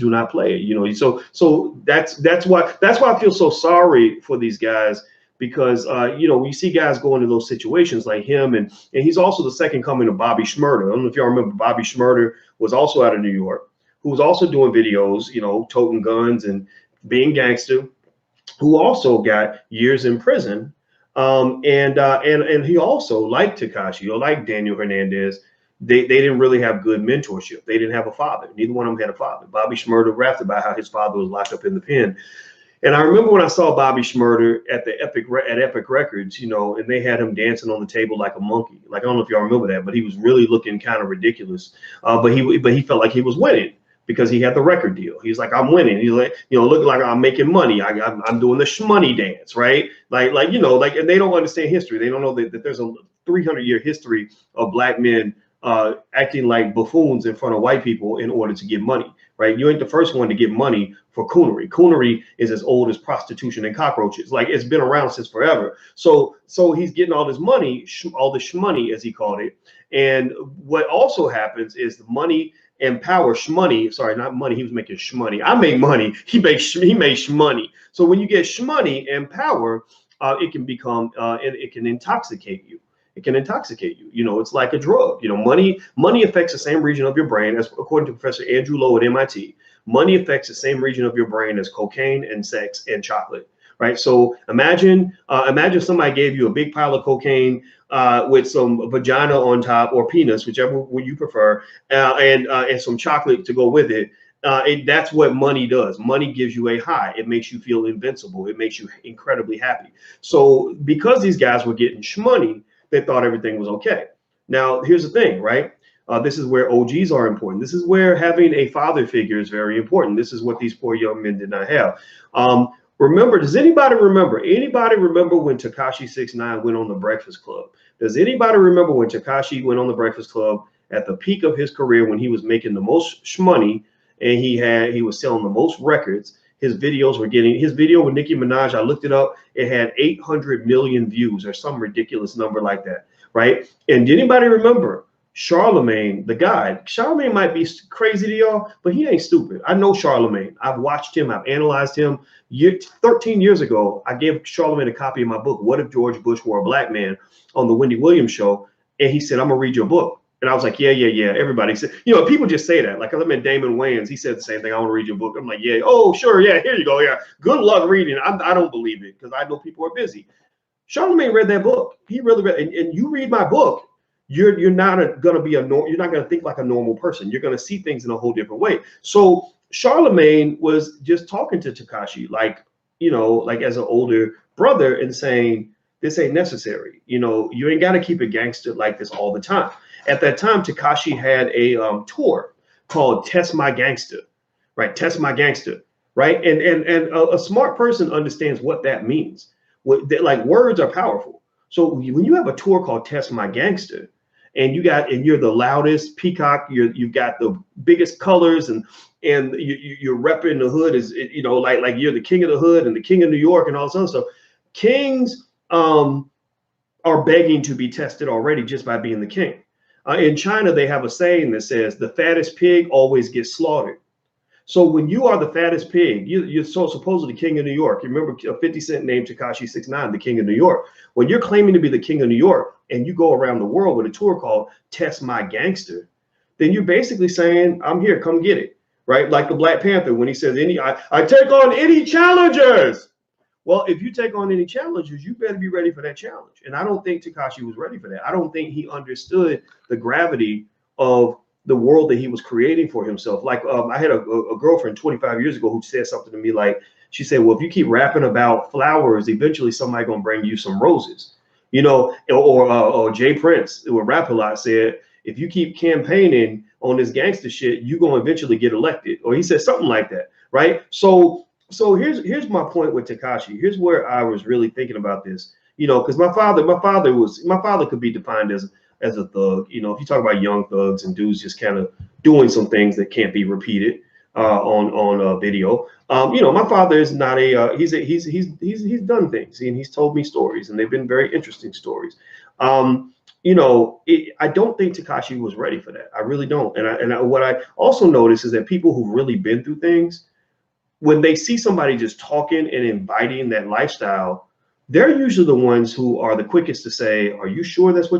do not play it. You know, so that's why I feel so sorry for these guys, because you know, we see guys go into those situations like him, and he's also the second coming of Bobby Shmurda. I don't know if y'all remember, Bobby Shmurda was also out of New York, who was also doing videos, you know, toting guns and being gangster, who also got years in prison. And he also, like Tekashi or like Daniel Hernandez, they didn't really have good mentorship. They didn't have a father. Neither one of them had a father. Bobby Shmurda rapped about how his father was locked up in the pen. And I remember when I saw Bobby Shmurda at Epic Records, you know, and they had him dancing on the table like a monkey. Like, I don't know if y'all remember that, but he was really looking kind of ridiculous. But he felt like he was winning because he had the record deal. He's like, I'm winning. He's like, you know, looking like I'm making money. I'm doing the shmoney dance, right? Like, you know, like, and they don't understand history. They don't know that there's a 300-year history of black men acting like buffoons in front of white people in order to get money, right? You ain't the first one to get money for coonery. Coonery is as old as prostitution and cockroaches. Like, it's been around since forever. So he's getting all this money, all the shmoney, as he called it. And what also happens is the money and power, shmoney, sorry, not money, he was making shmoney. I make money, he made shmoney. So when you get shmoney and power, it can become, it can intoxicate you. It can intoxicate you. You know, it's like a drug. You know, money affects the same region of your brain, as according to Professor Andrew Lowe at MIT. Money affects the same region of your brain as cocaine and sex and chocolate, right? So imagine somebody gave you a big pile of cocaine with some vagina on top, or penis, whichever one you prefer, and some chocolate to go with it. That's what money does. Money gives you a high. It makes you feel invincible. It makes you incredibly happy. So because these guys were getting shmoney, they thought everything was okay. Now, here's the thing, right? This is where OGs are important. This is where having a father figure is very important. This is what these poor young men did not have. Remember, does anybody remember when Tekashi 6ix9ine went on the Breakfast Club? Does anybody remember when Tekashi went on the Breakfast Club at the peak of his career, when he was making the most shmoney and he was selling the most records? His videos were getting, his video with Nicki Minaj, I looked it up, it had 800 million views or some ridiculous number like that, right? And did anybody remember Charlemagne, the guy? Charlemagne might be crazy to y'all, but he ain't stupid. I know Charlemagne. I've watched him. I've analyzed him. 13 years ago, I gave Charlemagne a copy of my book, What If George Bush Were a Black Man, on the Wendy Williams show. And he said, I'm going to read your book. And I was like, yeah. Everybody said, you know, people just say that. Like, I met Damon Wayans. He said the same thing. I want to read your book. I'm like, yeah. Oh, sure. Yeah. Here you go. Yeah. Good luck reading. I don't believe it, because I know people are busy. Charlemagne read that book. He really read, and you read my book, you're not going to be you're not going to think like a normal person. You're going to see things in a whole different way. So Charlemagne was just talking to Tekashi, like, you know, like as an older brother, and saying, this ain't necessary. You know, you ain't got to keep it gangster like this all the time. At that time, Tekashi had a tour called Test My Gangster, right? Test My Gangster, right? And a smart person understands what that means. Like, words are powerful. So when you have a tour called Test My Gangster, and you're the loudest peacock, you've got the biggest colors, and you're repping the hood, is, you know, like you're the king of the hood and the king of New York and all this other stuff. Kings are begging to be tested already just by being the king. In China, they have a saying that says, the fattest pig always gets slaughtered. So when you are the fattest pig, you're so supposedly king of New York. You remember 50 Cent named Tekashi 6ix9ine the king of New York. When you're claiming to be the king of New York and you go around the world with a tour called Test My Gangster, then you're basically saying, I'm here, come get it, right? Like the Black Panther, when he says, I take on any challengers. Well, if you take on any challenges, you better be ready for that challenge. And I don't think Tekashi was ready for that. I don't think he understood the gravity of the world that he was creating for himself. Like, I had a girlfriend 25 years ago who said something to me, like, she said, well, if you keep rapping about flowers, eventually somebody gonna bring you some roses, you know. Or Jay Prince, who rap a lot, said, if you keep campaigning on this gangster shit, you're gonna eventually get elected. Or he said something like that, right? So here's my point with Tekashi. Here's where I was really thinking about this, you know, because my father could be defined as a thug. You know, if you talk about young thugs and dudes just kind of doing some things that can't be repeated on video. You know, my father is not he's done things, and he's told me stories, and they've been very interesting stories. I don't think Tekashi was ready for that. I really don't. What I also notice is that people who've really been through things, when they see somebody just talking and inviting that lifestyle, they're usually the ones who are the quickest to say, "Are you sure that's what